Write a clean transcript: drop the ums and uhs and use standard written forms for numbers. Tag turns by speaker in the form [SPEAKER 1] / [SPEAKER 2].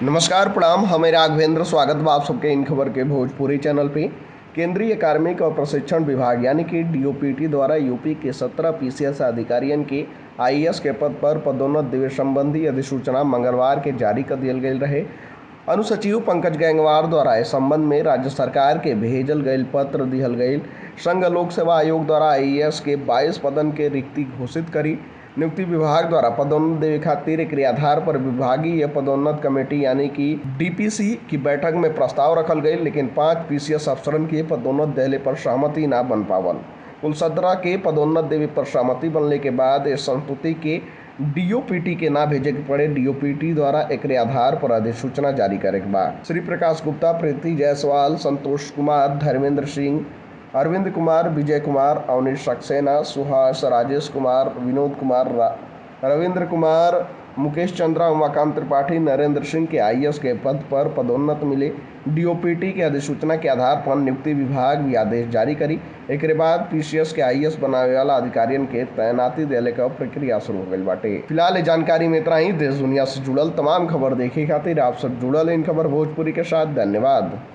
[SPEAKER 1] नमस्कार प्रणाम, हमें राघवेंद्र स्वागत बा आप सबके इन खबर के भोजपुरी चैनल पे। केंद्रीय कार्मिक और प्रशिक्षण विभाग यानी कि डीओपीटी द्वारा यूपी के 17 पीसीएस अधिकारियों के आईएएस के पद पर पदोन्नत देवे संबंधी अधिसूचना मंगलवार के जारी कर दियल गयल रहे। अनुसचिव पंकज गंगवार द्वारा इस संबंध में राज्य सरकार के भेजल गयल पत्र दिहल गयल। संघ लोक सेवा आयोग द्वारा आईएएस के 22 पदन के रिक्ति घोषित करी। नियुक्ति विभाग द्वारा पदोन्नत देवे खातिर एक आधार पर विभागीय पदोन्नत कमेटी यानी कि डीपीसी की बैठक में प्रस्ताव रखल गई, लेकिन 5 पीसीएस अफसरन के पदोन्नत देले पर सहमति ना बन पावल। कुल 17 के पदोन्नत देवे पर सहमति बनने के बाद इस संस्तुति के डीओपीटी के ना भेजे के पड़े। डीओपीटी द्वारा एक आधार पर अधिसूचना जारी करे के बाद श्री प्रकाश गुप्ता, प्रीति जायसवाल, संतोष कुमार, धर्मेंद्र सिंह, अरविंद कुमार, विजय कुमार, अवनीश सक्सेना, सुहास, राजेश कुमार, विनोद कुमार, रविंद्र कुमार, मुकेश चंद्रा, उमाकांत त्रिपाठी, नरेंद्र सिंह के आईएएस के पद पर पदोन्नत मिले। डीओपीटी के अधिसूचना के आधार पर नियुक्ति विभाग भी आदेश जारी करी। एक बाद पीसीएस के आईएएस बनावे वाला अधिकारियों के तैनाती देने का प्रक्रिया शुरू हो गई बाटे। फिलहाल ये जानकारी में इतना ही। देश दुनिया से जुड़ल तमाम खबर देखे खातिर आप सब जुड़ल इन खबर भोजपुरी के साथ। धन्यवाद।